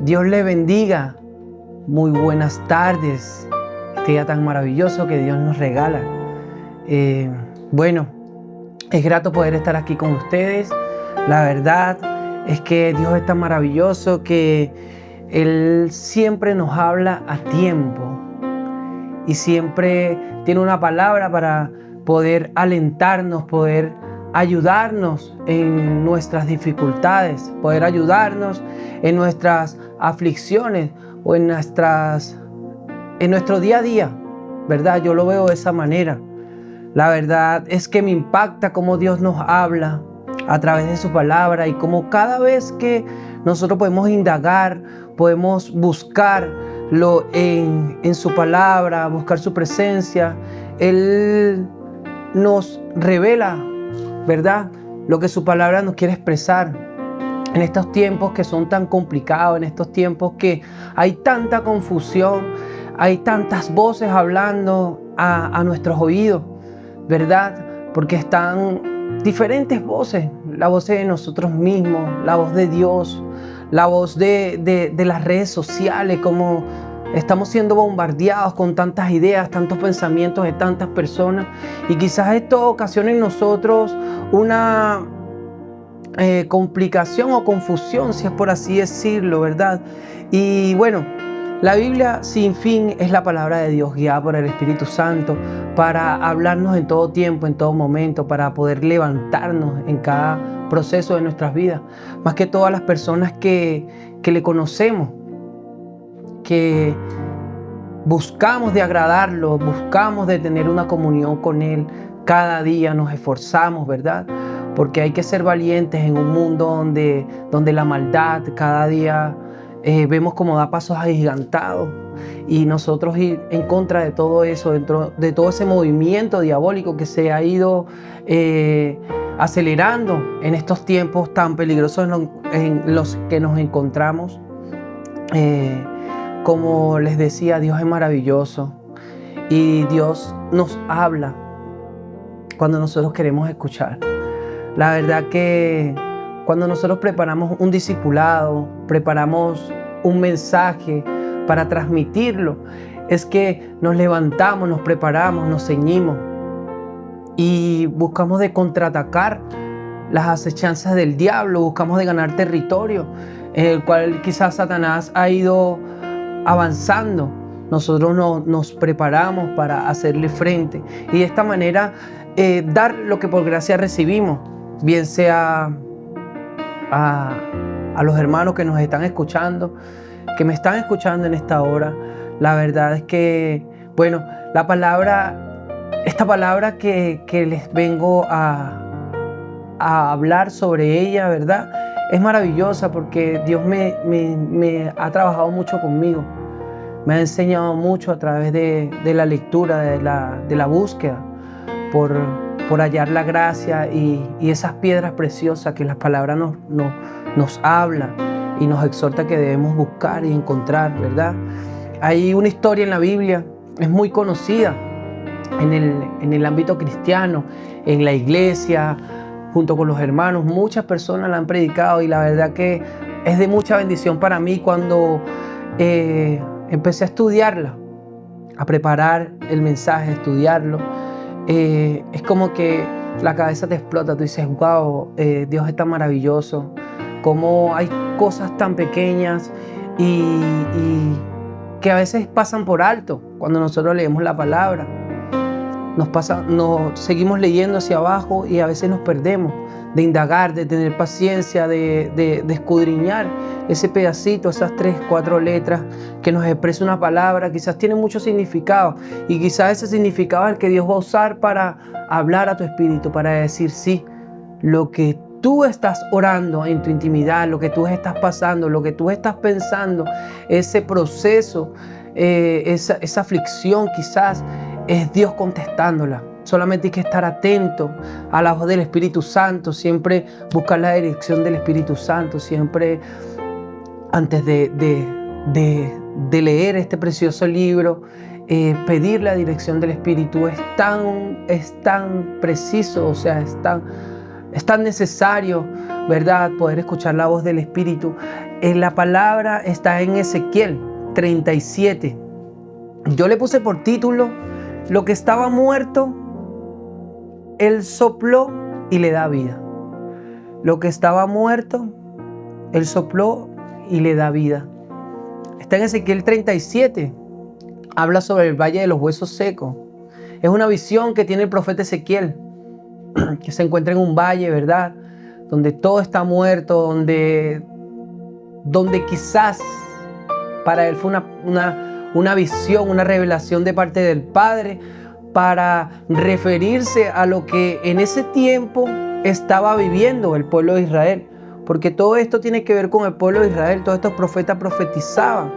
Dios les bendiga. Muy buenas tardes. Este día tan maravilloso que Dios nos regala. Bueno, es grato poder estar aquí con ustedes. La verdad es que Dios es tan maravilloso que Él siempre nos habla a tiempo y siempre tiene una palabra para poder alentarnos, poder ayudarnos en nuestras dificultades, poder ayudarnos en nuestras aflicciones o en nuestro día a día, ¿verdad? Yo lo veo de esa manera. La verdad es que me impacta cómo Dios nos habla a través de su palabra y cómo cada vez que nosotros podemos indagar, podemos buscarlo en su palabra, buscar su presencia, Él nos revela, ¿verdad?, lo que su palabra nos quiere expresar. En estos tiempos que son tan complicados, en estos tiempos que hay tanta confusión, hay tantas voces hablando a nuestros oídos, ¿verdad? Porque están diferentes voces, la voz de nosotros mismos, la voz de Dios, la voz de las redes sociales, como estamos siendo bombardeados con tantas ideas, tantos pensamientos de tantas personas, y quizás esto ocasiona en nosotros una complicación o confusión, si es por así decirlo, ¿verdad? Y bueno, la Biblia sin fin es la palabra de Dios guiada por el Espíritu Santo para hablarnos en todo tiempo, en todo momento, para poder levantarnos en cada proceso de nuestras vidas. Más que todas las personas que le conocemos, que buscamos de agradarlo, buscamos de tener una comunión con Él, cada día nos esforzamos, ¿verdad? Porque hay que ser valientes en un mundo donde la maldad cada día vemos como da pasos agigantados, y nosotros ir en contra de todo eso, dentro de todo ese movimiento diabólico que se ha ido acelerando en estos tiempos tan peligrosos en los que nos encontramos. Como les decía, Dios es maravilloso y Dios nos habla cuando nosotros queremos escuchar. La verdad que cuando nosotros preparamos un discipulado, preparamos un mensaje para transmitirlo, es que nos levantamos, nos preparamos, nos ceñimos y buscamos de contraatacar las acechanzas del diablo, buscamos de ganar territorio, en el cual quizás Satanás ha ido avanzando. Nosotros nos preparamos para hacerle frente y de esta manera dar lo que por gracia recibimos, bien sea a los hermanos que nos están escuchando, que me están escuchando en esta hora. La verdad es que, bueno, esta palabra que les vengo a hablar sobre ella, ¿verdad?, es maravillosa porque Dios me ha trabajado mucho conmigo. Me ha enseñado mucho a través de la lectura, de la búsqueda, por hallar la gracia y esas piedras preciosas que las palabras nos habla y nos exhorta que debemos buscar y encontrar, ¿verdad? Hay una historia en la Biblia, es muy conocida en el ámbito cristiano, en la iglesia, junto con los hermanos. Muchas personas la han predicado y la verdad que es de mucha bendición para mí cuando empecé a estudiarla, a preparar el mensaje, a estudiarlo. Es como que la cabeza te explota, tú dices, wow, Dios es tan maravilloso, cómo hay cosas tan pequeñas y que a veces pasan por alto cuando nosotros leemos la palabra. Nos seguimos leyendo hacia abajo y a veces nos perdemos de indagar, de tener paciencia, de escudriñar ese pedacito, esas 3, 4 letras que nos expresa una palabra. Quizás tiene mucho significado y quizás ese significado es el que Dios va a usar para hablar a tu espíritu, para decir sí, lo que tú estás orando en tu intimidad, lo que tú estás pasando, lo que tú estás pensando, ese proceso, esa aflicción quizás es Dios contestándola. Solamente hay que estar atento a la voz del Espíritu Santo, siempre buscar la dirección del Espíritu Santo, siempre antes de leer este precioso libro, pedir la dirección del Espíritu. Es tan preciso, o sea, es tan necesario, ¿verdad?, poder escuchar la voz del Espíritu. la palabra está en Ezequiel 37. Yo le puse por título: lo que estaba muerto, Él sopló y le da vida. Lo que estaba muerto, Él sopló y le da vida. Está en Ezequiel 37. Habla sobre el valle de los huesos secos. Es una visión que tiene el profeta Ezequiel, que se encuentra en un valle, ¿verdad? Donde todo está muerto, donde quizás para él fue una visión, una revelación de parte del Padre para referirse a lo que en ese tiempo estaba viviendo el pueblo de Israel. Porque todo esto tiene que ver con el pueblo de Israel. Todos estos profetas profetizaban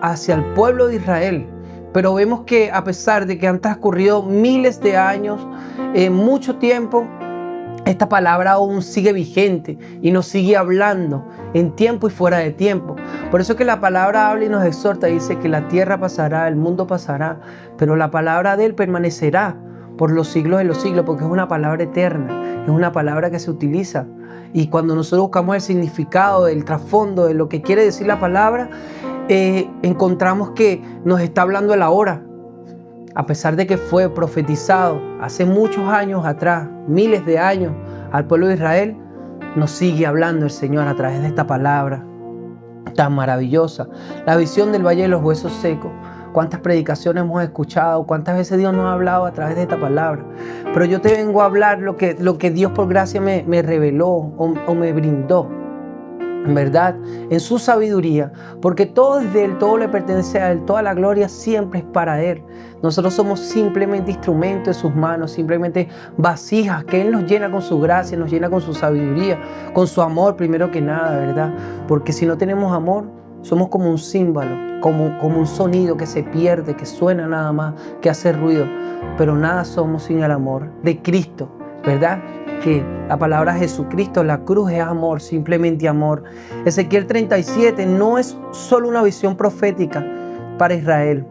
hacia el pueblo de Israel. Pero vemos que a pesar de que han transcurrido miles de años, mucho tiempo, esta palabra aún sigue vigente y nos sigue hablando en tiempo y fuera de tiempo. Por eso que la palabra habla y nos exhorta. Dice que la tierra pasará, el mundo pasará, pero la palabra de Él permanecerá por los siglos de los siglos, porque es una palabra eterna, es una palabra que se utiliza. Y cuando nosotros buscamos el significado, el trasfondo de lo que quiere decir la palabra, encontramos que nos está hablando el ahora. A pesar de que fue profetizado hace muchos años atrás, miles de años, al pueblo de Israel, nos sigue hablando el Señor a través de esta palabra tan maravillosa. La visión del valle de los huesos secos. Cuántas predicaciones hemos escuchado, cuántas veces Dios nos ha hablado a través de esta palabra. Pero yo te vengo a hablar lo que Dios por gracia me reveló o me brindó, ¿verdad? En su sabiduría, porque todo es de Él, todo le pertenece a Él, toda la gloria siempre es para Él. Nosotros somos simplemente instrumentos de sus manos, simplemente vasijas que Él nos llena con su gracia, nos llena con su sabiduría, con su amor primero que nada, ¿verdad? Porque si no tenemos amor, somos como un címbalo, como un sonido que se pierde, que suena nada más, que hace ruido, pero nada somos sin el amor de Cristo, ¿verdad? Que la palabra Jesucristo, la cruz es amor, simplemente amor. Ezequiel 37 no es solo una visión profética para Israel,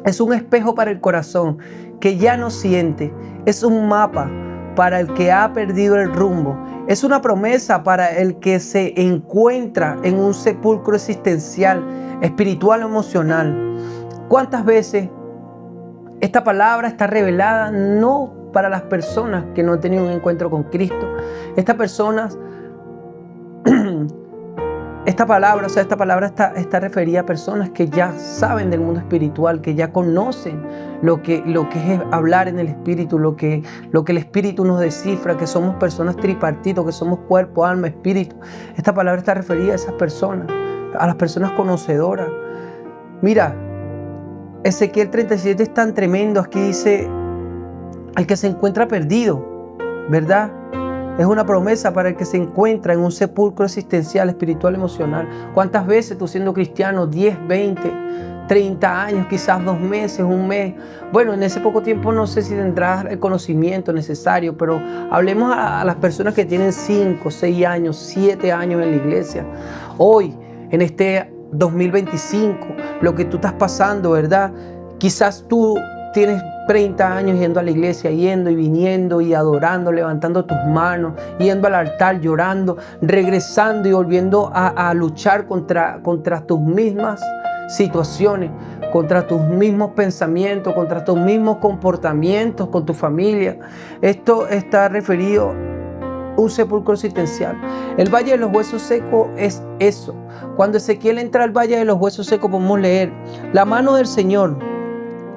es un espejo para el corazón que ya no siente, es un mapa para el que ha perdido el rumbo, es una promesa para el que se encuentra en un sepulcro existencial, espiritual o emocional. ¿Cuántas veces esta palabra está revelada no para las personas que no han tenido un encuentro con Cristo? Esta palabra está referida a personas que ya saben del mundo espiritual, que ya conocen lo que es hablar en el Espíritu, lo que el Espíritu nos descifra, que somos personas tripartitos, que somos cuerpo, alma, espíritu. Esta palabra está referida a esas personas, a las personas conocedoras. Mira, Ezequiel 37 es tan tremendo. Aquí dice: al que se encuentra perdido, ¿verdad? Es una promesa para el que se encuentra en un sepulcro existencial, espiritual, emocional. ¿Cuántas veces tú siendo cristiano, 10, 20, 30 años, quizás 2 meses, 1 mes? Bueno, en ese poco tiempo no sé si tendrás el conocimiento necesario, pero hablemos a las personas que tienen 5, 6 años, 7 años en la iglesia. Hoy, en este 2025, lo que tú estás pasando, ¿verdad? Quizás tú tienes 30 años yendo a la iglesia, yendo y viniendo y adorando, levantando tus manos, yendo al altar, llorando, regresando y volviendo a luchar contra tus mismas situaciones, contra tus mismos pensamientos, contra tus mismos comportamientos con tu familia. Esto está referido a un sepulcro existencial. El valle de los huesos secos es eso. Cuando Ezequiel entra al valle de los huesos secos, podemos leer: la mano del Señor.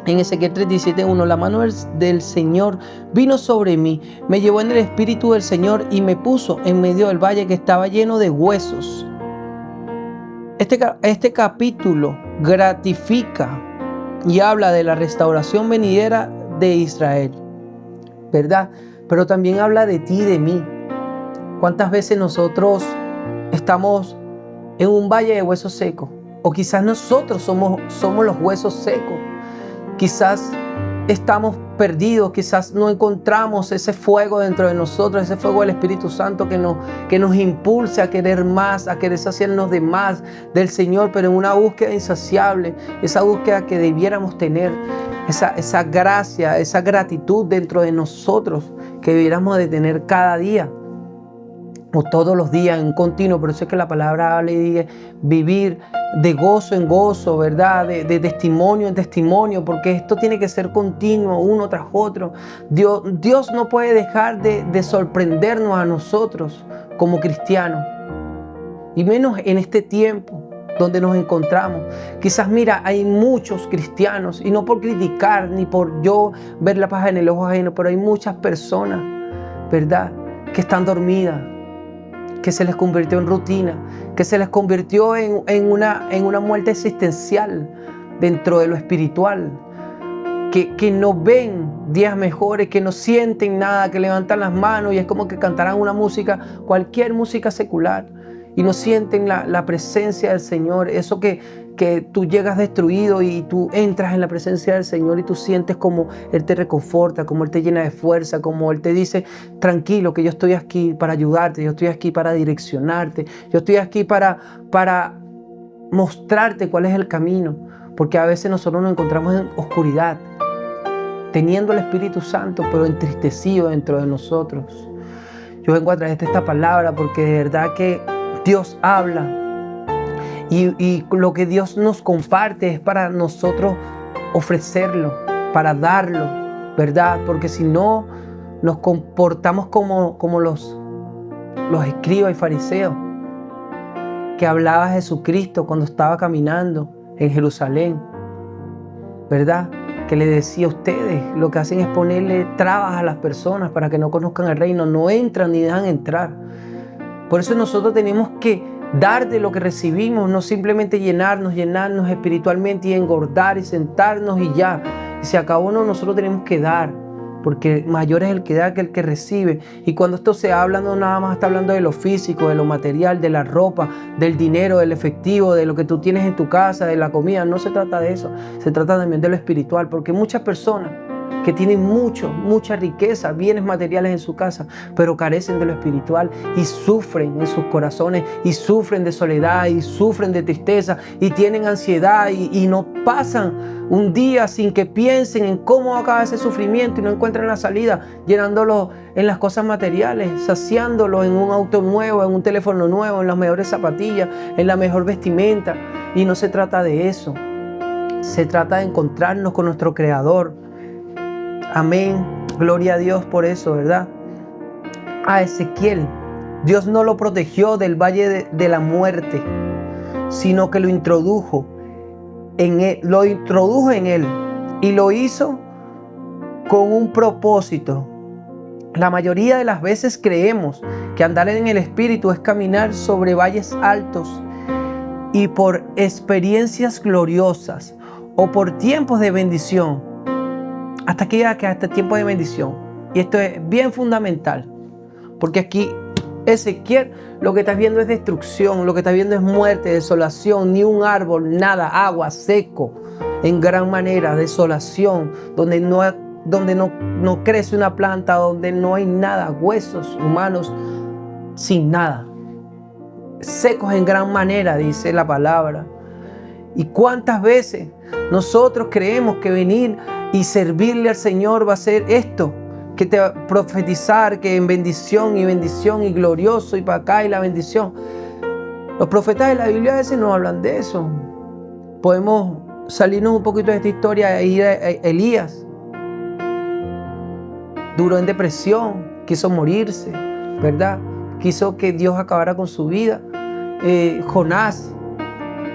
En Ezequiel 37:1, la mano del Señor vino sobre mí, me llevó en el espíritu del Señor y me puso en medio del valle que estaba lleno de huesos. Este capítulo gratifica y habla de la restauración venidera de Israel, ¿verdad? Pero también habla de ti y de mí. ¿Cuántas veces nosotros estamos en un valle de huesos secos? O quizás nosotros somos los huesos secos. Quizás estamos perdidos, quizás no encontramos ese fuego dentro de nosotros, ese fuego del Espíritu Santo que nos impulse a querer más, a querer saciarnos de más del Señor, pero en una búsqueda insaciable, esa búsqueda que debiéramos tener, esa gracia, esa gratitud dentro de nosotros que debiéramos de tener cada día. o todos los días en continuo. Por eso es que la palabra habla y dice vivir de gozo en gozo, ¿verdad? De testimonio en testimonio, porque esto tiene que ser continuo, uno tras otro. Dios no puede dejar de sorprendernos a nosotros como cristianos, y menos en este tiempo donde nos encontramos. Quizás, mira, hay muchos cristianos, y no por criticar ni por yo ver la paja en el ojo ajeno, pero hay muchas personas, ¿verdad?, que están dormidas, que se les convirtió en rutina, que se les convirtió en una muerte existencial dentro de lo espiritual, que no ven días mejores, que no sienten nada, que levantan las manos y es como que cantarán una música, cualquier música secular, y no sienten la presencia del Señor. Eso que tú llegas destruido y tú entras en la presencia del Señor y tú sientes como Él te reconforta, como Él te llena de fuerza, como Él te dice, tranquilo, que yo estoy aquí para ayudarte, yo estoy aquí para direccionarte, yo estoy aquí para mostrarte cuál es el camino. Porque a veces nosotros nos encontramos en oscuridad, teniendo el Espíritu Santo, pero entristecido dentro de nosotros. Yo vengo a traerte esta palabra porque de verdad que Dios habla, y lo que Dios nos comparte es para nosotros ofrecerlo, para darlo, ¿verdad? Porque si no nos comportamos como los escribas y fariseos, que hablaba Jesucristo cuando estaba caminando en Jerusalén, ¿verdad?, que le decía a ustedes lo que hacen es ponerle trabas a las personas para que no conozcan el reino, no entran ni dejan entrar. Por eso nosotros tenemos que dar de lo que recibimos, no simplemente llenarnos espiritualmente y engordar y sentarnos y ya. Y se acabó. No, nosotros tenemos que dar, porque mayor es el que da que el que recibe. Y cuando esto se habla, no nada más está hablando de lo físico, de lo material, de la ropa, del dinero, del efectivo, de lo que tú tienes en tu casa, de la comida. No se trata de eso, se trata también de lo espiritual, porque muchas personas que tienen mucha riqueza, bienes materiales en su casa, pero carecen de lo espiritual y sufren en sus corazones, y sufren de soledad, y sufren de tristeza, y tienen ansiedad, y no pasan un día sin que piensen en cómo acaba ese sufrimiento y no encuentran la salida, llenándolo en las cosas materiales, saciándolo en un auto nuevo, en un teléfono nuevo, en las mejores zapatillas, en la mejor vestimenta. Y no se trata de eso, se trata de encontrarnos con nuestro Creador. Amén, gloria a Dios por eso, ¿verdad? A Ezequiel, Dios no lo protegió del valle de la muerte, sino que lo introdujo en él, y lo hizo con un propósito. La mayoría de las veces creemos que andar en el Espíritu es caminar sobre valles altos y por experiencias gloriosas o por tiempos de bendición. Hasta aquí llega que hasta el tiempo de bendición. Y esto es bien fundamental, porque aquí Ezequiel lo que estás viendo es destrucción, lo que estás viendo es muerte, desolación, ni un árbol, nada, agua, seco, en gran manera, desolación, donde no crece una planta, donde no hay nada, huesos humanos sin nada, secos en gran manera, dice la palabra. ¿Y cuántas veces nosotros creemos que venir y servirle al Señor va a ser esto? Que te va a profetizar que en bendición y glorioso y para acá y la bendición. Los profetas de la Biblia a veces no hablan de eso. Podemos salirnos un poquito de esta historia e ir a Elías. Duró en depresión, quiso morirse, ¿verdad? Quiso que Dios acabara con su vida. Jonás,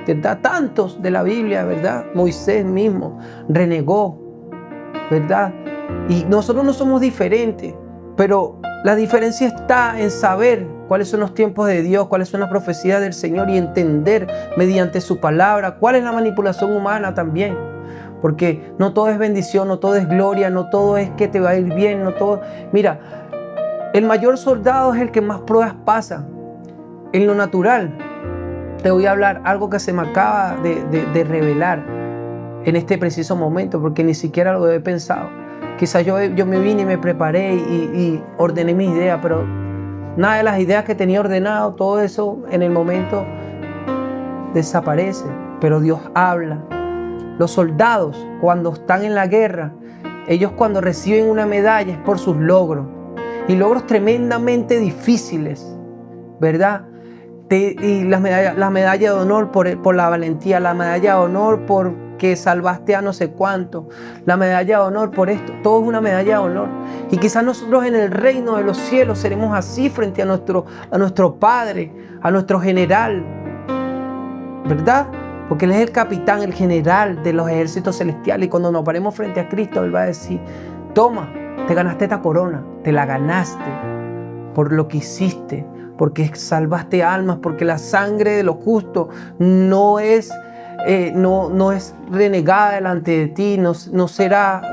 ¿verdad? Tantos de la Biblia, ¿verdad? Moisés mismo renegó, ¿verdad? Y nosotros no somos diferentes, pero la diferencia está en saber cuáles son los tiempos de Dios, cuáles son las profecías del Señor y entender mediante su palabra cuál es la manipulación humana también. Porque no todo es bendición, no todo es gloria, no todo es que te va a ir bien, no todo. Mira, el mayor soldado es el que más pruebas pasa. En lo natural, te voy a hablar algo que se me acaba de revelar en este preciso momento, porque ni siquiera lo he pensado. Quizás yo me vine y me preparé y ordené mis ideas, pero nada de las ideas que tenía ordenado, todo eso en el momento desaparece. Pero Dios habla. Los soldados, cuando están en la guerra, ellos cuando reciben una medalla es por sus logros, y logros tremendamente difíciles. ¿verdad? Y la medalla de honor por la valentía, la medalla de honor porque salvaste a no sé cuánto, la medalla de honor por esto, todo es una medalla de honor. Y quizás nosotros en el reino de los cielos seremos así frente a nuestro Padre, a nuestro general, ¿verdad? Porque Él es el capitán, el general de los ejércitos celestiales. Y cuando nos paremos frente a Cristo, Él va a decir: toma, te ganaste esta corona, te la ganaste por lo que hiciste, porque salvaste almas, porque la sangre de los justos no es renegada delante de ti, no será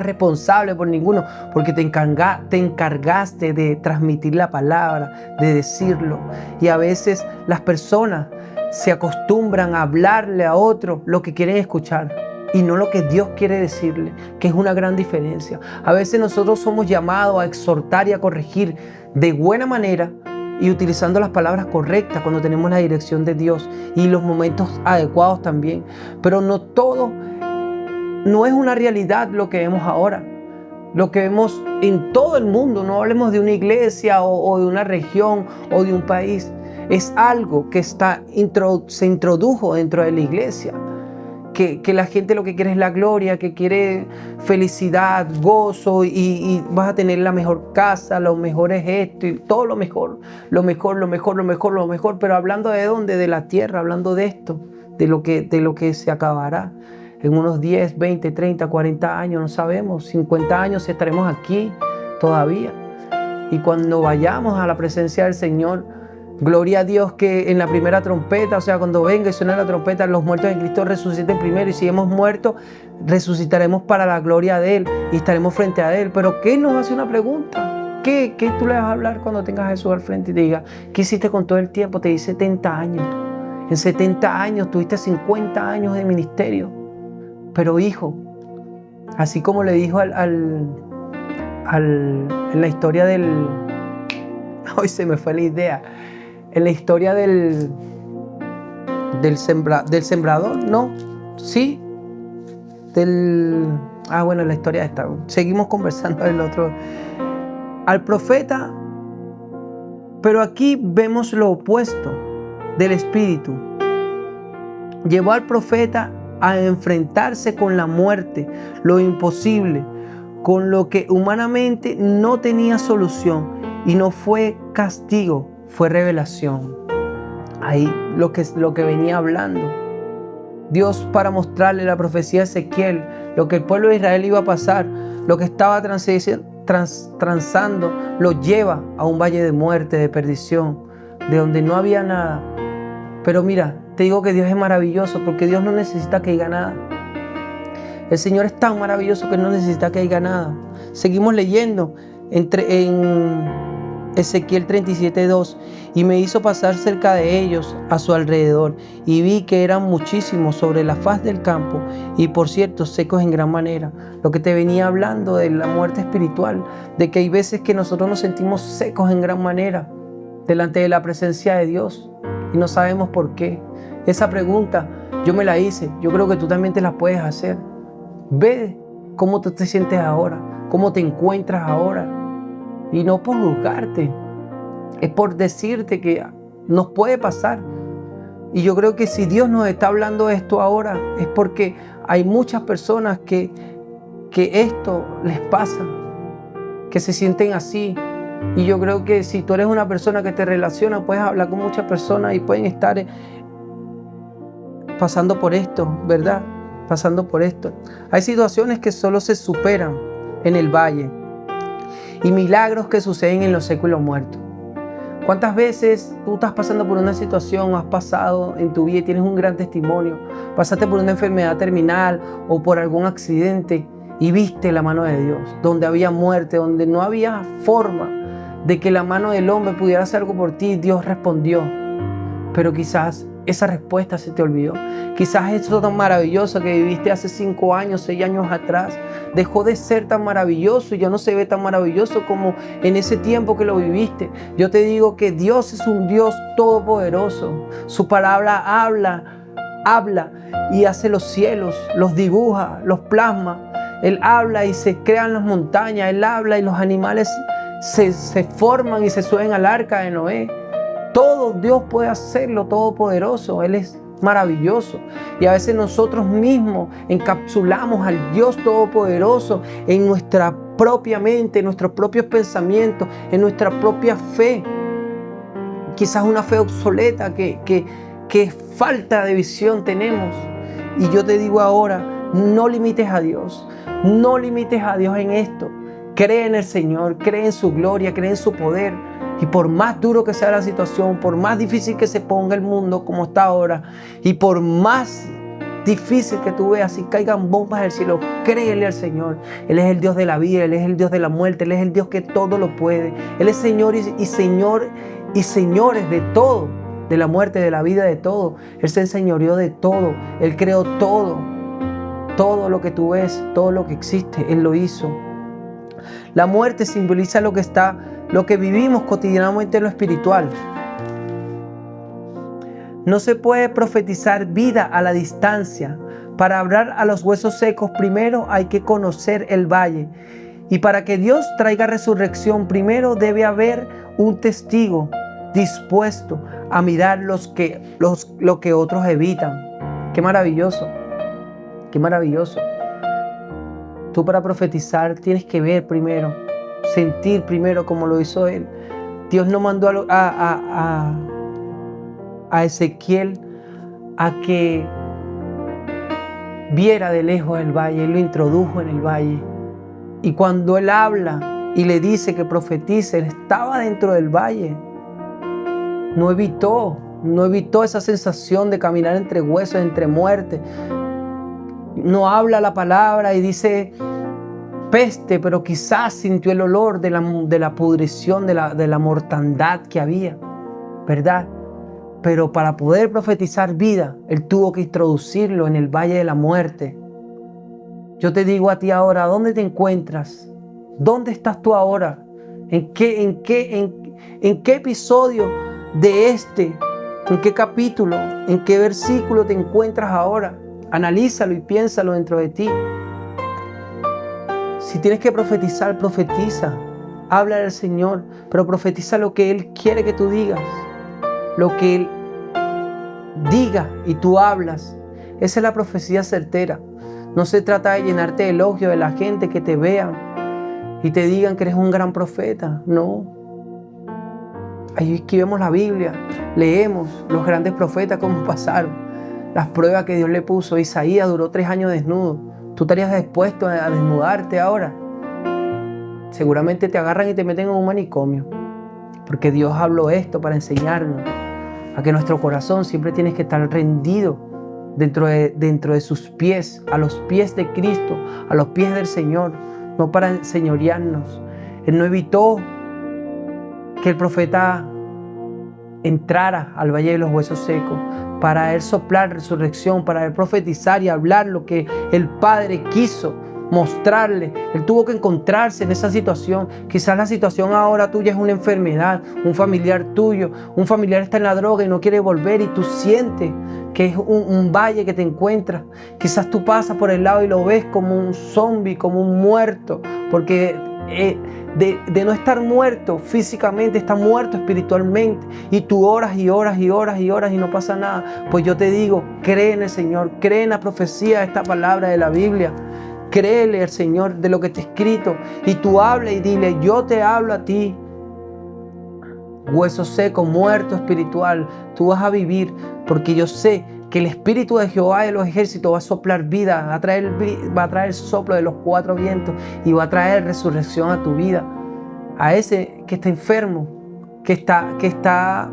responsable por ninguno, porque te encargaste de transmitir la palabra, de decirlo. Y a veces las personas se acostumbran a hablarle a otro lo que quieren escuchar y no lo que Dios quiere decirle, que es una gran diferencia. A veces nosotros somos llamados a exhortar y a corregir de buena manera y utilizando las palabras correctas cuando tenemos la dirección de Dios y los momentos adecuados también. Pero no es una realidad lo que vemos ahora, lo que vemos en todo el mundo. No hablemos de una iglesia o de una región o de un país. Es algo que se introdujo dentro de la iglesia. Que la gente lo que quiere es la gloria, que quiere felicidad, gozo y vas a tener la mejor casa, los mejores esto y todo lo mejor. Pero hablando de dónde, de la tierra, hablando de esto, de lo que se acabará. En unos 10, 20, 30, 40 años, no sabemos, 50 años estaremos aquí todavía. Y cuando vayamos a la presencia del Señor, gloria a Dios que en la primera trompeta, o sea, cuando venga y suene la trompeta, los muertos en Cristo resuciten primero. Y si hemos muerto, resucitaremos para la gloria de Él y estaremos frente a Él. Pero ¿qué nos hace una pregunta? ¿Qué tú le vas a hablar cuando tengas a Jesús al frente y te diga: ¿qué hiciste con todo el tiempo? Te di 70 años. En 70 años tuviste 50 años de ministerio. Pero hijo, así como le dijo en la historia del... Hoy se me fue la idea. En la historia del sembrador, ¿no? Sí. Bueno, la historia esta. Seguimos conversando del otro. Al profeta. Pero aquí vemos lo opuesto del Espíritu. Llevó al profeta a enfrentarse con la muerte, lo imposible, con lo que humanamente no tenía solución, y no fue castigo, fue revelación. Ahí lo que venía hablando Dios, para mostrarle la profecía de Ezequiel, lo que el pueblo de Israel iba a pasar, lo que estaba transando, lo lleva a un valle de muerte, de perdición, de donde no había nada. Pero mira, te digo que Dios es maravilloso, porque Dios no necesita que haya nada. El Señor es tan maravilloso que no necesita que haya nada. Seguimos leyendo en Ezequiel 37:2. Y me hizo pasar cerca de ellos a su alrededor, y vi que eran muchísimos sobre la faz del campo, y por cierto secos en gran manera. Lo que te venía hablando de la muerte espiritual, de que hay veces que nosotros nos sentimos secos en gran manera delante de la presencia de Dios y no sabemos por qué. Esa pregunta yo me la hice, yo creo que tú también te la puedes hacer. Ve cómo tú te sientes ahora, cómo te encuentras ahora, y no por juzgarte, es por decirte que nos puede pasar. Y yo creo que si Dios nos está hablando esto ahora, es porque hay muchas personas que esto les pasa, que se sienten así. Y yo creo que si tú eres una persona que te relaciona, puedes hablar con muchas personas y pueden estar pasando por esto, ¿verdad? Pasando por esto. Hay situaciones que solo se superan en el valle, y milagros que suceden en lo seco y lo muerto. ¿Cuántas veces tú estás pasando por una situación, has pasado en tu vida y tienes un gran testimonio? Pasaste por una enfermedad terminal o por algún accidente y viste la mano de Dios, donde había muerte, donde no había forma de que la mano del hombre pudiera hacer algo por ti. Dios respondió, pero quizás esa respuesta se te olvidó. Quizás eso tan maravilloso que viviste hace 5 años, 6 años atrás, dejó de ser tan maravilloso y ya no se ve tan maravilloso como en ese tiempo que lo viviste. Yo te digo que Dios es un Dios todopoderoso. Su palabra habla y hace los cielos, los dibuja, los plasma. Él habla y se crean las montañas. Él habla y los animales se forman y se suben al arca de Noé. Todo Dios puede hacerlo, todopoderoso. Él es maravilloso. Y a veces nosotros mismos encapsulamos al Dios todopoderoso en nuestra propia mente, en nuestros propios pensamientos, en nuestra propia fe. Quizás una fe obsoleta, que falta de visión tenemos. Y yo te digo ahora, no limites a Dios. No limites a Dios en esto. Cree en el Señor, cree en su gloria, cree en su poder. Y por más duro que sea la situación, por más difícil que se ponga el mundo como está ahora, y por más difícil que tú veas, si caigan bombas del cielo, créele al Señor. Él es el Dios de la vida, Él es el Dios de la muerte, Él es el Dios que todo lo puede. Él es Señor y Señor y señores de todo, de la muerte, de la vida, de todo. Él se enseñoreó de todo, Él creó todo. Todo lo que tú ves, todo lo que existe, Él lo hizo. La muerte simboliza lo que vivimos cotidianamente en lo espiritual. No se puede profetizar vida a la distancia. Para hablar a los huesos secos, primero hay que conocer el valle. Y para que Dios traiga resurrección, primero debe haber un testigo dispuesto a mirar lo que otros evitan. ¡Qué maravilloso! ¡Qué maravilloso! Tú para profetizar tienes que ver primero, sentir primero como lo hizo Él. Dios no mandó a Ezequiel a que viera de lejos el valle. Él lo introdujo en el valle. Y cuando Él habla y le dice que profetice, Él estaba dentro del valle. No evitó esa sensación de caminar entre huesos, entre muerte. No habla la palabra y dice peste, pero quizás sintió el olor de la pudrición, de la mortandad que había, ¿verdad? Pero para poder profetizar vida, Él tuvo que introducirlo en el valle de la muerte. Yo te digo a ti ahora, ¿dónde te encuentras? ¿Dónde estás tú ahora? ¿En qué episodio en qué capítulo, en qué versículo te encuentras ahora? Analízalo y piénsalo dentro de ti. Si tienes que profetizar, profetiza. Habla del Señor, pero profetiza lo que Él quiere que tú digas. Lo que Él diga y tú hablas. Esa es la profecía certera. No se trata de llenarte de elogios de la gente, que te vean y te digan que eres un gran profeta. No. Ahí escribimos la Biblia, leemos los grandes profetas cómo pasaron. Las pruebas que Dios le puso. Isaías duró 3 años desnudo. ¿Tú estarías dispuesto a desnudarte ahora? Seguramente te agarran y te meten en un manicomio. Porque Dios habló esto para enseñarnos a que nuestro corazón siempre tiene que estar rendido dentro de sus pies, a los pies de Cristo, a los pies del Señor, no para enseñorearnos. Él no evitó que el profeta entrara al valle de los huesos secos, para Él soplar resurrección, para Él profetizar y hablar lo que el Padre quiso mostrarle. Él tuvo que encontrarse en esa situación. Quizás la situación ahora tuya es una enfermedad, un familiar tuyo, un familiar está en la droga y no quiere volver y tú sientes que es un valle que te encuentras. Quizás tú pasas por el lado y lo ves como un zombie, como un muerto, porque de no estar muerto físicamente, está muerto espiritualmente, y tú oras y oras y oras y oras y no pasa nada. Pues yo te digo, cree en el Señor, cree en la profecía de esta palabra de la Biblia, créele al Señor de lo que está escrito, y tú habla y dile: yo te hablo a ti, hueso seco, muerto espiritual, tú vas a vivir, porque yo sé que el Espíritu de Jehová de los ejércitos va a soplar vida, va a traer soplo de los 4 vientos y va a traer resurrección a tu vida. A ese que está enfermo, que está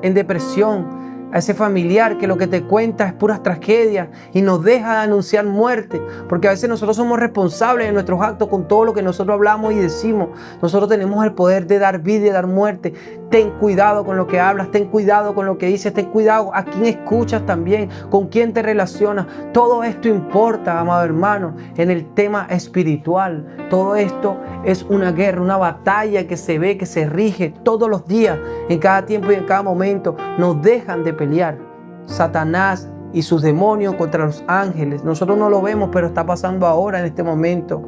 en depresión, a ese familiar que lo que te cuenta es puras tragedias y nos deja de anunciar muerte, porque a veces nosotros somos responsables de nuestros actos con todo lo que nosotros hablamos y decimos. Nosotros tenemos el poder de dar vida y de dar muerte. Ten cuidado con lo que hablas, ten cuidado con lo que dices, ten cuidado a quién escuchas también, con quién te relacionas. Todo esto importa, amado hermano, en el tema espiritual. Todo esto es una guerra, una batalla que se ve, que se rige todos los días, en cada tiempo y en cada momento. Nos dejan de pelear Satanás y sus demonios contra los ángeles. Nosotros no lo vemos, pero está pasando ahora, en este momento.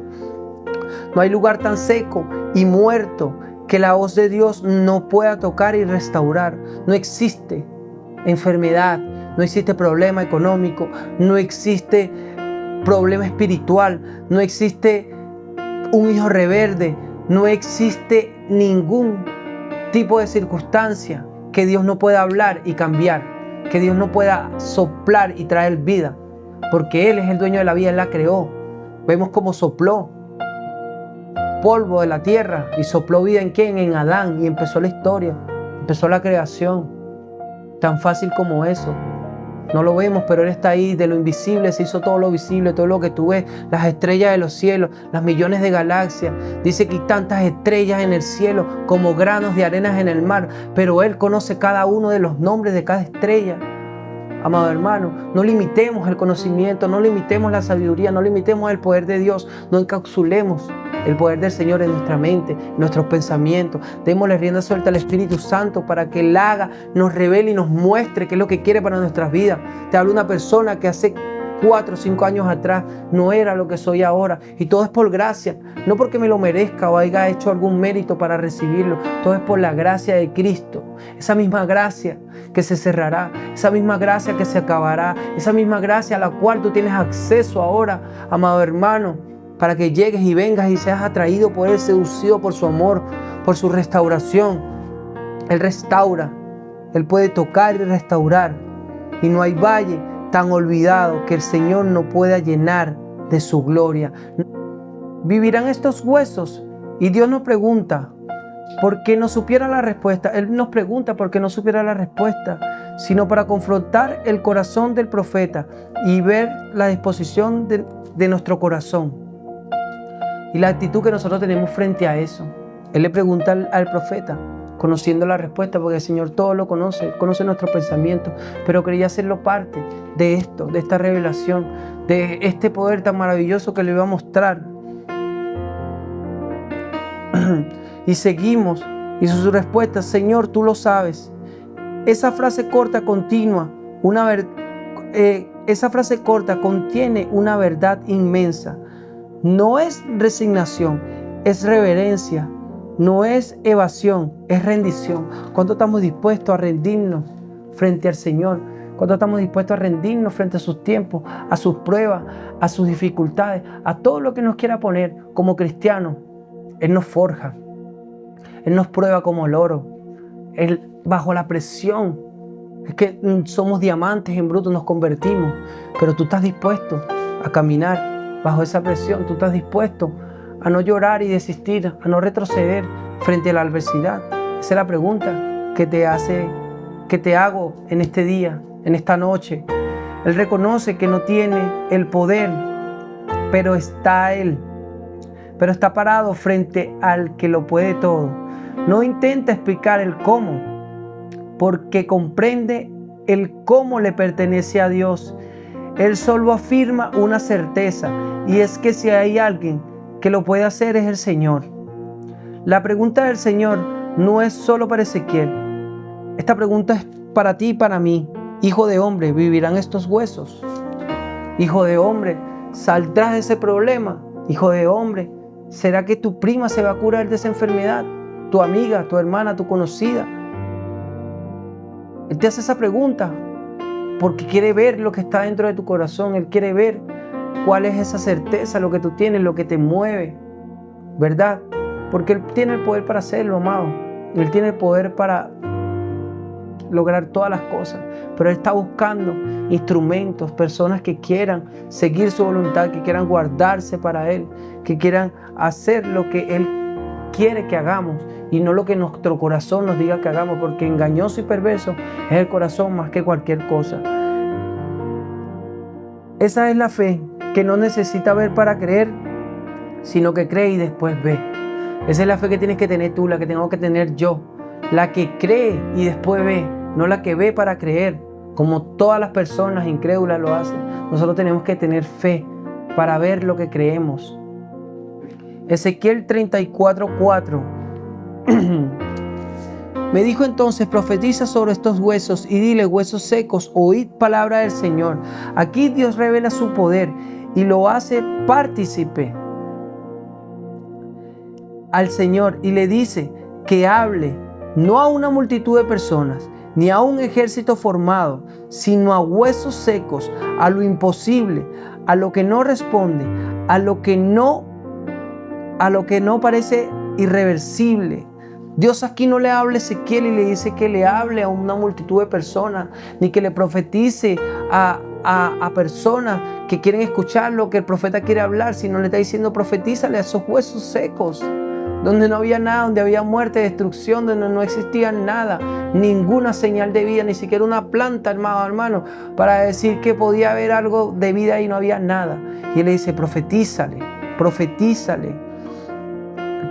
No hay lugar tan seco y muerto que la hoz de Dios no pueda tocar y restaurar. No existe enfermedad, no existe problema económico, no existe problema espiritual, no existe un hijo rebelde, no existe ningún tipo de circunstancia que Dios no pueda hablar y cambiar, que Dios no pueda soplar y traer vida, porque Él es el dueño de la vida, Él la creó. Vemos cómo sopló polvo de la tierra y sopló vida ¿en quién? En Adán, y empezó la historia, empezó la creación. Tan fácil como eso. No lo vemos, pero Él está ahí. De lo invisible se hizo todo lo visible, todo lo que tú ves, las estrellas de los cielos, las millones de galaxias. Dice que hay tantas estrellas en el cielo como granos de arenas en el mar, pero Él conoce cada uno de los nombres de cada estrella. Amado hermano, no limitemos el conocimiento, no limitemos la sabiduría, no limitemos el poder de Dios, no encapsulemos el poder del Señor en nuestra mente, en nuestros pensamientos. Démosle rienda suelta al Espíritu Santo para que Él haga, nos revele y nos muestre qué es lo que quiere para nuestras vidas. Te habla una persona que hace 4 o 5 años atrás no era lo que soy ahora, y todo es por gracia, no porque me lo merezca o haya hecho algún mérito para recibirlo. Todo es por la gracia de Cristo. Esa misma gracia que se cerrará, esa misma gracia que se acabará, esa misma gracia a la cual tú tienes acceso ahora, amado hermano, para que llegues y vengas y seas atraído por Él, seducido por su amor, por su restauración. Él restaura, Él puede tocar y restaurar, y no hay valle tan olvidado que el Señor no pueda llenar de su gloria. ¿Vivirán estos huesos? Y Dios nos pregunta, ¿por qué no supiera la respuesta? Él nos pregunta por qué no supiera la respuesta, sino para confrontar el corazón del profeta y ver la disposición de nuestro corazón y la actitud que nosotros tenemos frente a eso. Él le pregunta al profeta, conociendo la respuesta, porque el Señor todo lo conoce, conoce nuestros pensamientos, pero quería hacerlo parte de esto, de esta revelación, de este poder tan maravilloso que le iba a mostrar. Y seguimos, y su respuesta, Señor, tú lo sabes. Esa frase corta continua, esa frase corta contiene una verdad inmensa. No es resignación, es reverencia. No es evasión, es rendición. ¿Cuánto estamos dispuestos a rendirnos frente al Señor? ¿Cuánto estamos dispuestos a rendirnos frente a sus tiempos, a sus pruebas, a sus dificultades, a todo lo que nos quiera poner como cristianos? Él nos forja, Él nos prueba como el oro. Él, bajo la presión, es que somos diamantes en bruto, nos convertimos. Pero tú estás dispuesto a caminar bajo esa presión, tú estás dispuesto a no llorar y desistir, a no retroceder frente a la adversidad. Esa es la pregunta que te hago en este día, en esta noche. Él reconoce que no tiene el poder, pero está Él. Pero está parado frente al que lo puede todo. No intenta explicar el cómo, porque comprende el cómo le pertenece a Dios. Él solo afirma una certeza, y es que si hay alguien que lo puede hacer es el Señor. La pregunta del Señor no es solo para Ezequiel. Esta pregunta es para ti y para mí. Hijo de hombre, ¿vivirán estos huesos? Hijo de hombre, ¿saldrás de ese problema? Hijo de hombre, ¿será que tu prima se va a curar de esa enfermedad? Tu amiga, tu hermana, tu conocida. Él te hace esa pregunta porque quiere ver lo que está dentro de tu corazón. Él quiere ver cuál es esa certeza, lo que tú tienes, lo que te mueve, ¿verdad? Porque Él tiene el poder para hacerlo, amado. Él tiene el poder para lograr todas las cosas, pero Él está buscando instrumentos, personas que quieran seguir su voluntad, que quieran guardarse para Él, que quieran hacer lo que Él quiere que hagamos y no lo que nuestro corazón nos diga que hagamos, porque engañoso y perverso es el corazón más que cualquier cosa. Esa es la fe que no necesita ver para creer, sino que cree y después ve. Esa es la fe que tienes que tener tú, la que tengo que tener yo, la que cree y después ve, no la que ve para creer, como todas las personas incrédulas lo hacen. Nosotros tenemos que tener fe para ver lo que creemos. Ezequiel 34:4 me dijo entonces, profetiza sobre estos huesos y dile, huesos secos, oíd palabra del Señor. Aquí Dios revela su poder y lo hace partícipe al Señor y le dice, que hable no a una multitud de personas, ni a un ejército formado, sino a huesos secos, a lo imposible, a lo que no responde, a lo que no parece irreversible. Dios aquí no le habla a Ezequiel y le dice que le hable a una multitud de personas, ni que le profetice a personas que quieren escuchar lo que el profeta quiere hablar, sino le está diciendo: profetízale a esos huesos secos, donde no había nada, donde había muerte, destrucción, donde no existía nada, ninguna señal de vida, ni siquiera una planta, hermano, para decir que podía haber algo de vida y no había nada. Y él le dice: profetízale.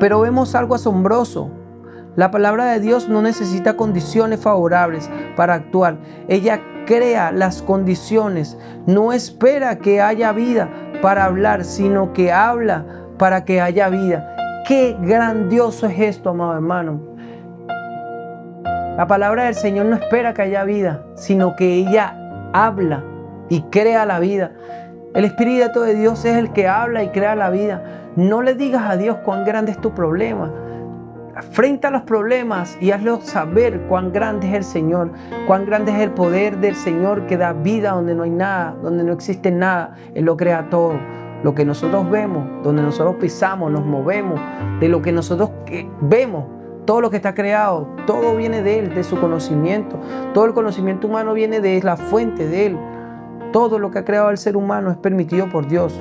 Pero vemos algo asombroso. La palabra de Dios no necesita condiciones favorables para actuar. Ella crea las condiciones. No espera que haya vida para hablar, sino que habla para que haya vida. ¡Qué grandioso es esto, amado hermano! La palabra del Señor no espera que haya vida, sino que ella habla y crea la vida. El Espíritu de Dios es el que habla y crea la vida. No le digas a Dios cuán grande es tu problema. Frente a los problemas y hazlo saber cuán grande es el Señor, cuán grande es el poder del Señor que da vida donde no hay nada, donde no existe nada. Él lo crea todo. Lo que nosotros vemos, donde nosotros pisamos, nos movemos, de lo que nosotros vemos, todo lo que está creado, todo viene de Él, de su conocimiento. Todo el conocimiento humano viene de la fuente de Él. Todo lo que ha creado el ser humano es permitido por Dios.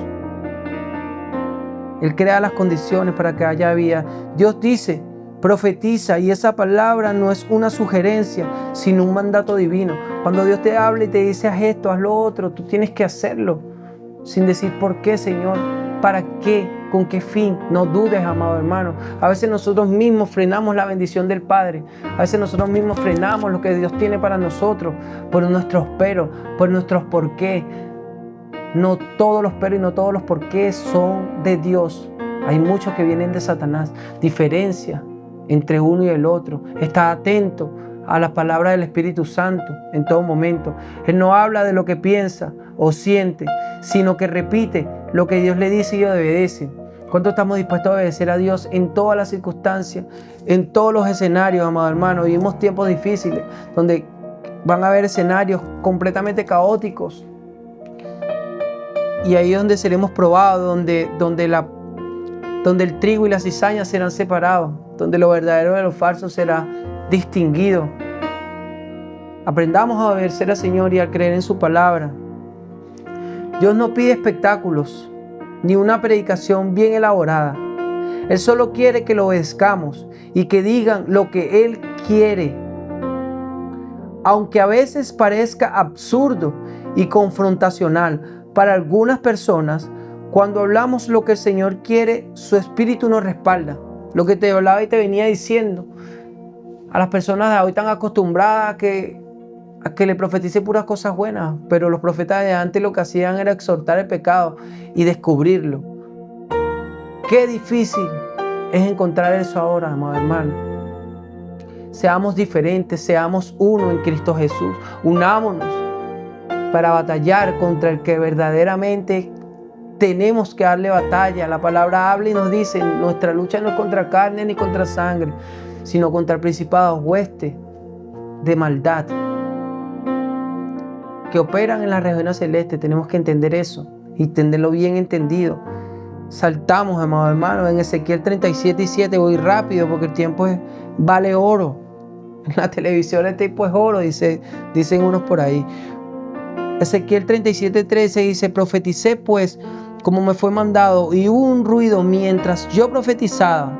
Él crea las condiciones para que haya vida. Dios dice: profetiza, y esa palabra no es una sugerencia, sino un mandato divino. Cuando Dios te habla y te dice: haz esto, haz lo otro, tú tienes que hacerlo, sin decir ¿por qué, Señor? ¿Para qué? ¿Con qué fin? No dudes, amado hermano. A veces nosotros mismos frenamos la bendición del Padre. A veces nosotros mismos frenamos lo que Dios tiene para nosotros por nuestros pero, por nuestros por qué. No todos los pero y no todos los por qué son de Dios. Hay muchos que vienen de Satanás. Diferencia entre uno y el otro. Está atento a las palabras del Espíritu Santo en todo momento. Él no habla de lo que piensa o siente, sino que repite lo que Dios le dice y obedece. ¿Cuánto estamos dispuestos a obedecer a Dios en todas las circunstancias, en todos los escenarios, amado hermano? Vivimos tiempos difíciles donde van a haber escenarios completamente caóticos, y ahí es donde seremos probados, donde el trigo y la cizaña serán separados, donde lo verdadero de lo falso será distinguido. Aprendamos a obedecer al Señor y a creer en su palabra. Dios no pide espectáculos ni una predicación bien elaborada. Él solo quiere que lo obedezcamos y que digan lo que Él quiere. Aunque a veces parezca absurdo y confrontacional para algunas personas, cuando hablamos lo que el Señor quiere, su Espíritu nos respalda. Lo que te hablaba y te venía diciendo. A las personas de hoy están acostumbradas a que le profetice puras cosas buenas, pero los profetas de antes lo que hacían era exhortar el pecado y descubrirlo. Qué difícil es encontrar eso ahora, amado hermano. Seamos diferentes, seamos uno en Cristo Jesús. Unámonos para batallar contra el que verdaderamente tenemos que darle batalla. La palabra habla y nos dice: nuestra lucha no es contra carne ni contra sangre, sino contra principados, huestes de maldad que operan en las regiones celestes. Tenemos que entender eso y entenderlo bien entendido. Saltamos, amado hermano, en Ezequiel 37:7. Voy rápido porque el tiempo vale oro. En la televisión el tiempo es oro, dicen unos por ahí. Ezequiel 37:13 dice: profeticé pues como me fue mandado, y hubo un ruido mientras yo profetizaba,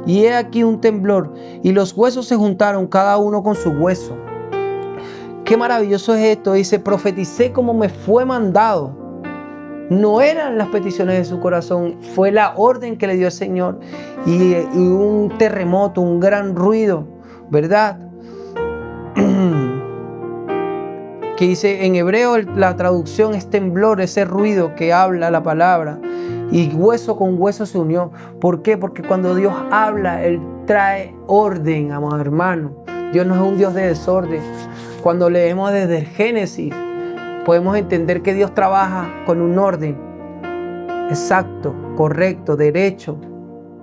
y he aquí un temblor, y los huesos se juntaron cada uno con su hueso. Qué maravilloso es esto. Dice: profeticé como me fue mandado. No eran las peticiones de su corazón, fue la orden que le dio el Señor. Y un terremoto, un gran ruido, ¿verdad? Que dice en hebreo, la traducción es temblor, ese ruido que habla la palabra. Y hueso con hueso se unió. ¿Por qué? Porque cuando Dios habla, Él trae orden, amado hermano. Dios no es un Dios de desorden. Cuando leemos desde el Génesis, podemos entender que Dios trabaja con un orden exacto, correcto, derecho.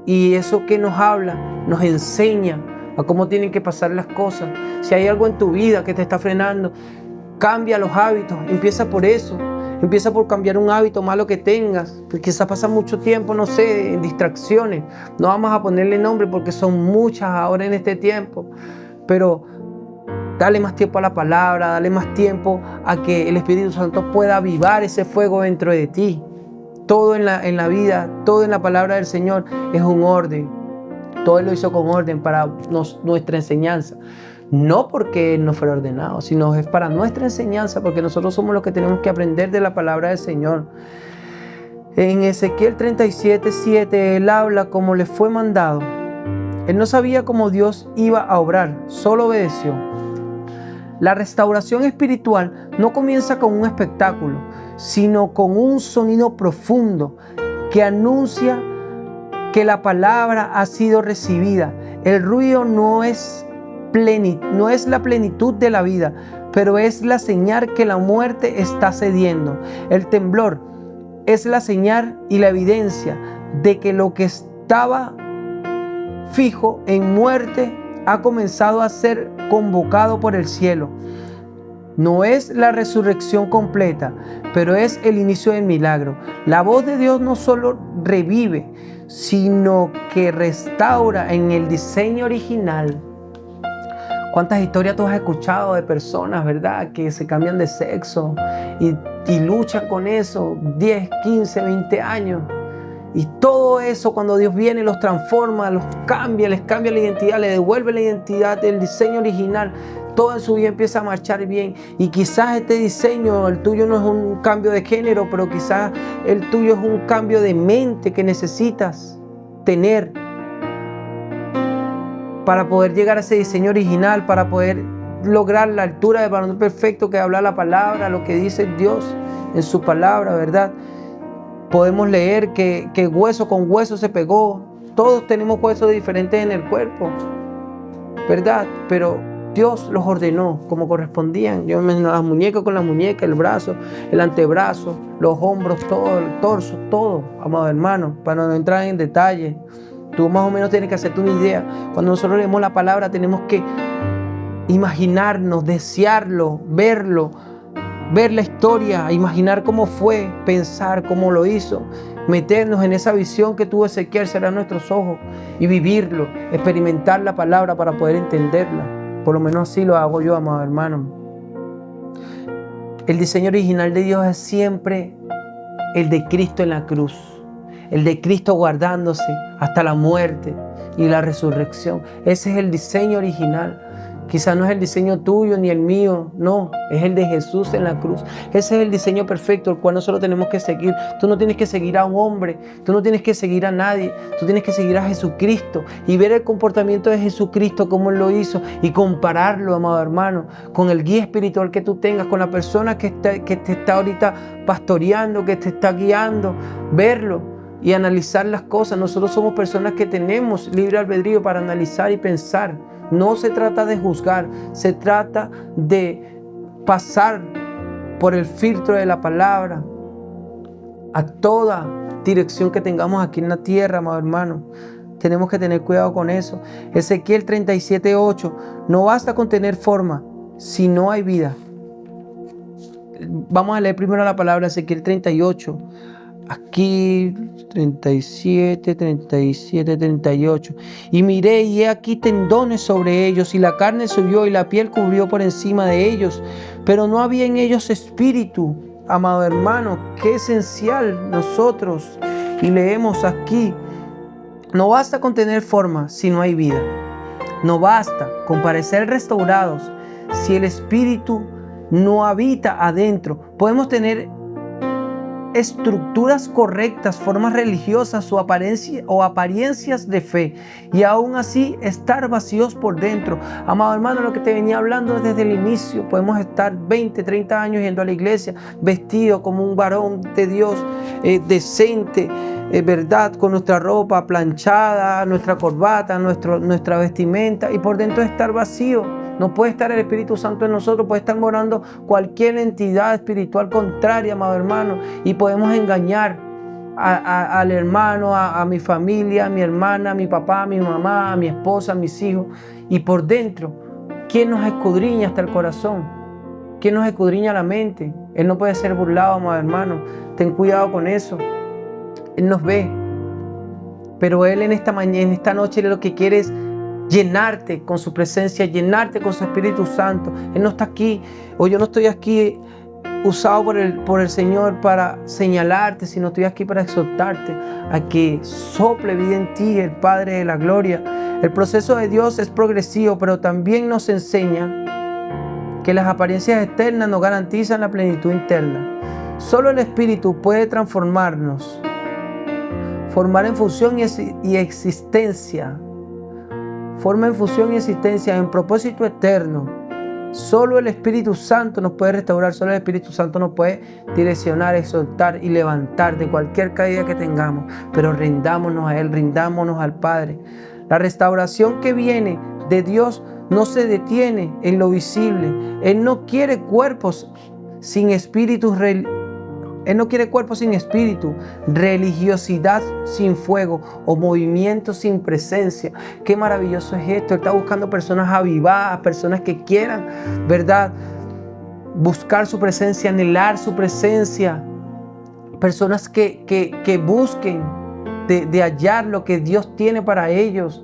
y eso que nos habla nos enseña a cómo tienen que pasar las cosas. Si hay algo en tu vida que te está frenando, cambia los hábitos, empieza por eso. Empieza por cambiar un hábito malo que tengas, porque quizás pasa mucho tiempo, no sé, en distracciones. No vamos a ponerle nombre porque son muchas ahora en este tiempo, pero dale más tiempo a la palabra, dale más tiempo a que el Espíritu Santo pueda avivar ese fuego dentro de ti. Todo en la vida, todo en la palabra del Señor es un orden. Todo Él lo hizo con orden para nuestra enseñanza. No porque Él no fuera ordenado, sino es para nuestra enseñanza, porque nosotros somos los que tenemos que aprender de la palabra del Señor. En Ezequiel 37:7 Él habla como le fue mandado. Él no sabía cómo Dios iba a obrar, solo obedeció. La restauración espiritual no comienza con un espectáculo, sino con un sonido profundo que anuncia que la palabra ha sido recibida. El ruido no es la plenitud de la vida, pero es la señal que la muerte está cediendo. El temblor es la señal y la evidencia de que lo que estaba fijo en muerte ha comenzado a ser convocado por el cielo. No es la resurrección completa, pero es el inicio del milagro. La voz de Dios no solo revive, sino que restaura en el diseño original. ¿Cuántas historias tú has escuchado de personas, verdad, que se cambian de sexo y luchan con eso 10, 15, 20 años? Y todo eso, cuando Dios viene, los transforma, los cambia, les cambia la identidad, les devuelve la identidad del diseño original. Todo en su vida empieza a marchar bien. Y quizás este diseño, el tuyo no es un cambio de género, pero quizás el tuyo es un cambio de mente que necesitas tener para poder llegar a ese diseño original, para poder lograr la altura del varón perfecto que habla la palabra, lo que dice Dios en su palabra, ¿verdad? Podemos leer que hueso con hueso se pegó. Todos tenemos huesos diferentes en el cuerpo, ¿verdad? Pero Dios los ordenó como correspondían. Yo me imagino las muñecas con las muñecas, el brazo, el antebrazo, los hombros, todo, el torso, todo, amado hermano, para no entrar en detalle. Tú más o menos tienes que hacerte una idea. Cuando nosotros leemos la palabra tenemos que imaginarnos, desearlo, verlo, ver la historia, imaginar cómo fue, pensar cómo lo hizo, meternos en esa visión que tuvo Ezequiel, cerrar nuestros ojos y vivirlo, experimentar la palabra para poder entenderla. Por lo menos así lo hago yo, amado hermano. El diseño original de Dios es siempre el de Cristo en la cruz, el de Cristo guardándose hasta la muerte y la resurrección. Ese es el diseño original. Quizás no es el diseño tuyo ni el mío, no, es el de Jesús en la cruz. Ese es el diseño perfecto, el cual nosotros tenemos que seguir. Tú no tienes que seguir a un hombre, tú no tienes que seguir a nadie, tú tienes que seguir a Jesucristo y ver el comportamiento de Jesucristo, cómo Él lo hizo, y compararlo, amado hermano, con el guía espiritual que tú tengas, con la persona que te está ahorita pastoreando, que te está guiando, verlo y analizar las cosas. Nosotros somos personas que tenemos libre albedrío para analizar y pensar. No se trata de juzgar, se trata de pasar por el filtro de la palabra a toda dirección que tengamos aquí en la tierra, amado hermano. Tenemos que tener cuidado con eso. Ezequiel 37:8, no basta con tener forma si no hay vida. Vamos a leer primero la palabra, Ezequiel 38. Aquí 37, 38. Y miré y he aquí tendones sobre ellos, y la carne subió y la piel cubrió por encima de ellos, pero no había en ellos espíritu. Amado hermano, qué esencial nosotros. Y leemos aquí, no basta con tener forma si no hay vida. No basta con parecer restaurados si el espíritu no habita adentro. Podemos tener estructuras correctas, formas religiosas o apariencias de fe, y aún así estar vacíos por dentro. Amado hermano, lo que te venía hablando desde el inicio, podemos estar 20, 30 años yendo a la iglesia, vestido como un varón de Dios, decente, verdad, con nuestra ropa planchada, nuestra corbata, nuestra vestimenta, y por dentro estar vacío. No puede estar el Espíritu Santo en nosotros, puede estar morando cualquier entidad espiritual contraria, amado hermano, y podemos engañar al hermano, a mi familia, a mi hermana, a mi papá, a mi mamá, a mi esposa, a mis hijos. Y por dentro, ¿quién nos escudriña hasta el corazón? ¿Quién nos escudriña la mente? Él no puede ser burlado, amado hermano. Ten cuidado con eso. Él nos ve. Pero Él en esta mañana, en esta noche, Él lo que quiere es llenarte con su presencia, llenarte con su Espíritu Santo. Él no está aquí, o yo no estoy aquí usado por el Señor para señalarte, sino estoy aquí para exhortarte a que sople vida en ti el Padre de la gloria. El proceso de Dios es progresivo, pero también nos enseña que las apariencias externas nos garantizan la plenitud interna. Solo el Espíritu puede transformarnos, formar en función y existencia. Forma en función y existencia en propósito eterno. Solo el Espíritu Santo nos puede restaurar, solo el Espíritu Santo nos puede direccionar, exhortar y levantar de cualquier caída que tengamos. Pero rindámonos a Él, rindámonos al Padre. La restauración que viene de Dios no se detiene en lo visible. Él no quiere cuerpos sin espíritu, religiosidad sin fuego o movimiento sin presencia. Qué maravilloso es esto. Él está buscando personas avivadas, personas que quieran, ¿verdad?, buscar su presencia, anhelar su presencia. Personas que busquen de hallar lo que Dios tiene para ellos.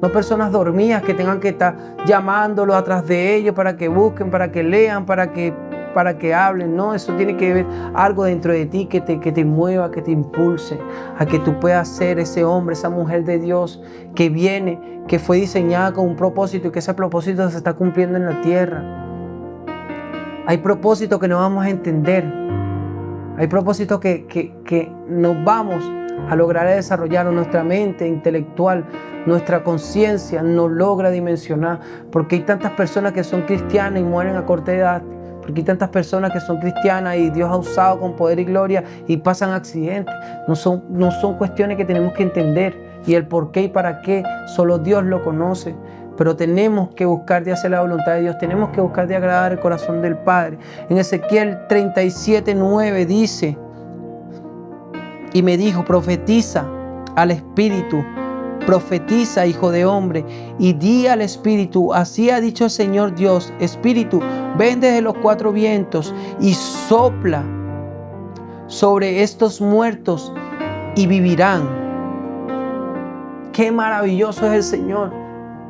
No personas dormidas que tengan que estar llamándolo atrás de ellos para que busquen, para que lean, para que hablen. No, eso tiene que ver algo dentro de ti que te mueva, que te impulse a que tú puedas ser ese hombre, esa mujer de Dios que viene, que fue diseñada con un propósito y que ese propósito se está cumpliendo en la tierra. Hay propósitos que no vamos a entender. Hay propósitos que nos vamos a lograr desarrollar. Nuestra mente intelectual, nuestra conciencia no logra dimensionar. Porque hay tantas personas que son cristianas y mueren a corta edad. Porque hay tantas personas que son cristianas y Dios ha usado con poder y gloria y pasan accidentes. No son cuestiones que tenemos que entender. Y el por qué y para qué, solo Dios lo conoce. Pero tenemos que buscar de hacer la voluntad de Dios. Tenemos que buscar de agradar el corazón del Padre. En Ezequiel 37:9 dice: y me dijo, profetiza al Espíritu, profetiza, hijo de hombre, y di al Espíritu, así ha dicho el Señor Dios, Espíritu, ven desde los cuatro vientos y sopla sobre estos muertos y vivirán. Qué maravilloso es el Señor.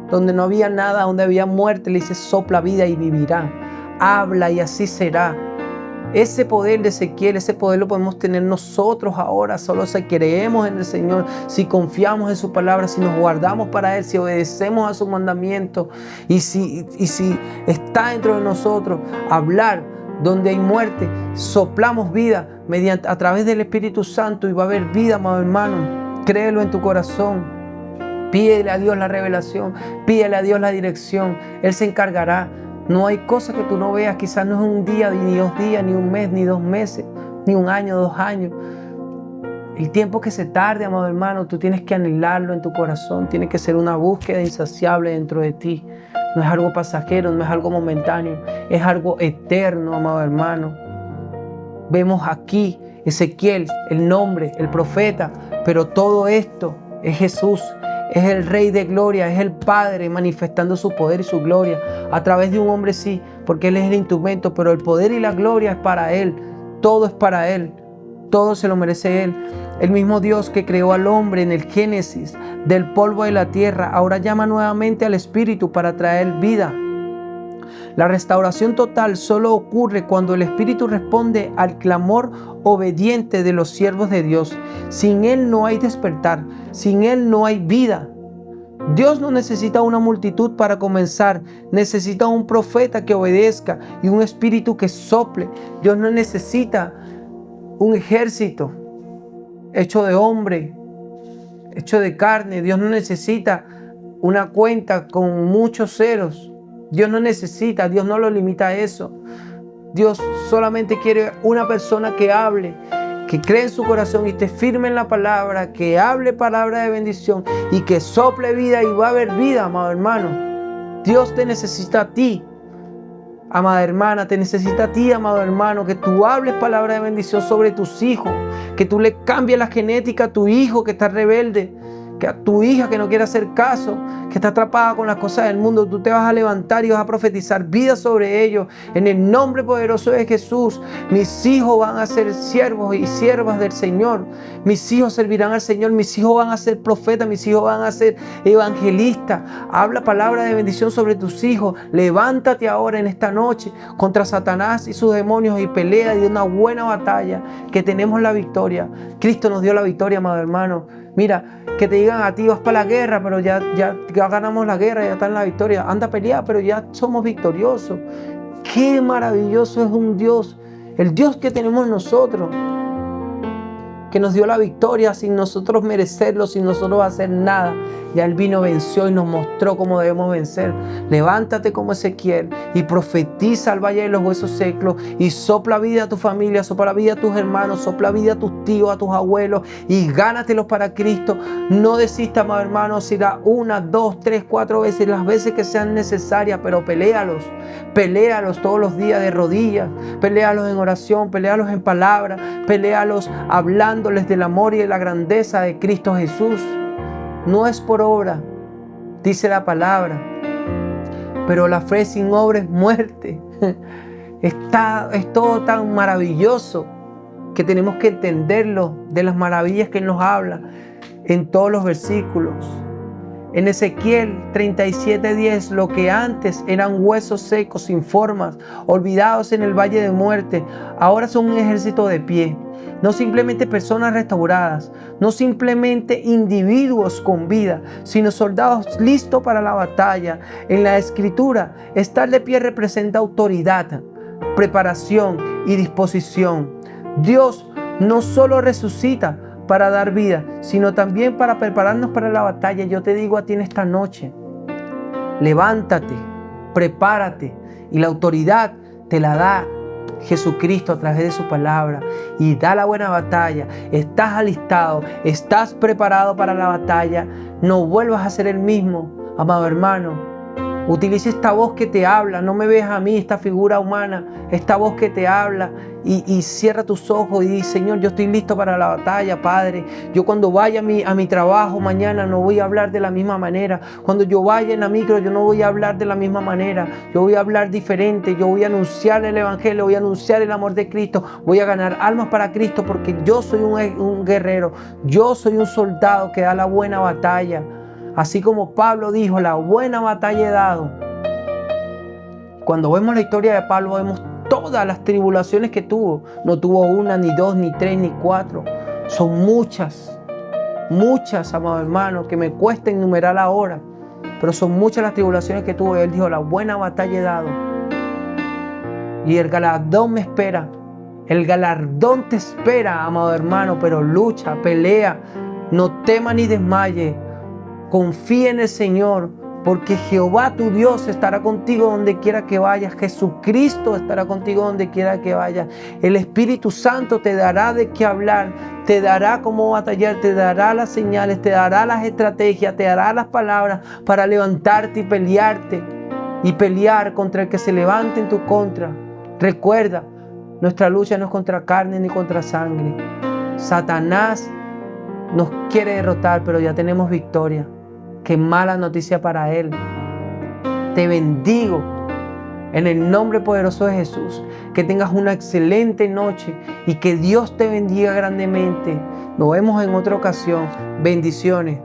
Donde no había nada, donde había muerte, le dice sopla vida y vivirán. Habla y así será. Ese poder de Ezequiel, ese poder lo podemos tener nosotros ahora, solo si creemos en el Señor, si confiamos en su palabra, si nos guardamos para Él, si obedecemos a su mandamiento y si está dentro de nosotros hablar donde hay muerte, soplamos vida a través del Espíritu Santo y va a haber vida, amado hermano. Créelo en tu corazón. Pídele a Dios la revelación, pídele a Dios la dirección. Él se encargará. No hay cosa que tú no veas, quizás no es un día, ni 2 días, ni un mes, ni 2 meses, ni 1 año, 2 años. El tiempo que se tarde, amado hermano, tú tienes que anhelarlo en tu corazón. Tiene que ser una búsqueda insaciable dentro de ti. No es algo pasajero, no es algo momentáneo, es algo eterno, amado hermano. Vemos aquí Ezequiel, el nombre, el profeta, pero todo esto es Jesús. Es el Rey de gloria, es el Padre manifestando su poder y su gloria a través de un hombre, sí, porque Él es el instrumento, pero el poder y la gloria es para Él. Todo es para Él, todo se lo merece Él. El mismo Dios que creó al hombre en el Génesis del polvo de la tierra, ahora llama nuevamente al Espíritu para traer vida. La restauración total solo ocurre cuando el Espíritu responde al clamor obediente de los siervos de Dios. Sin Él no hay despertar, sin Él no hay vida. Dios no necesita una multitud para comenzar, necesita un profeta que obedezca y un espíritu que sople. Dios no necesita un ejército hecho de hombre, hecho de carne. Dios no necesita una cuenta con muchos ceros. Dios no necesita, Dios no lo limita a eso. Dios solamente quiere una persona que hable, que cree en su corazón y esté firme en la palabra, que hable palabra de bendición y que sople vida y va a haber vida, amado hermano. Dios te necesita a ti. amada hermana, te necesita a ti, amado hermano, que tú hables palabra de bendición sobre tus hijos, que tú le cambies la genética a tu hijo que está rebelde, que a tu hija que no quiere hacer caso, que está atrapada con las cosas del mundo. Tú te vas a levantar y vas a profetizar vida sobre ellos. En el nombre poderoso de Jesús, mis hijos van a ser siervos y siervas del Señor. Mis hijos servirán al Señor. Mis hijos van a ser profetas. Mis hijos van a ser evangelistas. Habla palabra de bendición sobre tus hijos. Levántate ahora en esta noche contra Satanás y sus demonios y pelea de una buena batalla, que tenemos la victoria. Cristo nos dio la victoria, amado hermano. Mira, que te digan a ti, vas para la guerra, pero ya ganamos la guerra, ya está en la victoria. Anda a pelear, pero ya somos victoriosos. Qué maravilloso es un Dios, el Dios que tenemos nosotros, que nos dio la victoria sin nosotros merecerlo, sin nosotros hacer nada. Ya Él vino, venció y nos mostró cómo debemos vencer. Levántate como Ezequiel y profetiza al valle de los huesos secos y sopla vida a tu familia, sopla vida a tus hermanos, sopla vida a tus tíos, a tus abuelos y gánatelos para Cristo. No desistas, amado hermano, si da 1, 2, 3, 4 veces, las veces que sean necesarias, pero peléalos todos los días de rodillas, peléalos en oración, peléalos en palabra, peléalos hablándoles del amor y de la grandeza de Cristo Jesús. No es por obra, dice la palabra, pero la fe sin obra es muerte. Es todo tan maravilloso que tenemos que entenderlo, de las maravillas que Él nos habla en todos los versículos. En Ezequiel 37:10, lo que antes eran huesos secos, sin formas, olvidados en el valle de muerte, ahora son un ejército de pie. No simplemente personas restauradas, no simplemente individuos con vida, sino soldados listos para la batalla. En la Escritura, estar de pie representa autoridad, preparación y disposición. Dios no solo resucita para dar vida, sino también para prepararnos para la batalla. Yo te digo a ti en esta noche, levántate, prepárate, y la autoridad te la da Jesucristo a través de su palabra, y da la buena batalla. Estás alistado, estás preparado para la batalla. No vuelvas a ser el mismo, amado hermano. Utiliza esta voz que te habla. No me veas a mí, esta figura humana, esta voz que te habla, y cierra tus ojos y di: Señor, yo estoy listo para la batalla, Padre. Yo cuando vaya a mi trabajo mañana no voy a hablar de la misma manera. Cuando yo vaya en la micro yo no voy a hablar de la misma manera. Yo voy a hablar diferente. Yo voy a anunciar el evangelio, voy a anunciar el amor de Cristo. Voy a ganar almas para Cristo, porque yo soy un guerrero. Yo soy un soldado que da la buena batalla. Así como Pablo dijo: la buena batalla he dado. Cuando vemos la historia de Pablo, vemos todas las tribulaciones que tuvo. No tuvo 1, ni 2, ni 3, ni 4. Son muchas, amado hermano, que me cuesta enumerar ahora. Pero son muchas las tribulaciones que tuvo. Y él dijo: la buena batalla he dado. Y el galardón me espera. El galardón te espera, amado hermano. Pero lucha, pelea. No temas ni desmayes. Confía en el Señor, porque Jehová tu Dios estará contigo donde quiera que vayas. Jesucristo estará contigo donde quiera que vayas. El Espíritu Santo te dará de qué hablar, te dará cómo batallar, te dará las señales, te dará las estrategias, te dará las palabras para levantarte y pelear contra el que se levante en tu contra. Recuerda, nuestra lucha no es contra carne ni contra sangre. Satanás nos quiere derrotar, pero ya tenemos victoria. Qué mala noticia para él. Te bendigo en el nombre poderoso de Jesús. Que tengas una excelente noche y que Dios te bendiga grandemente. Nos vemos en otra ocasión. Bendiciones.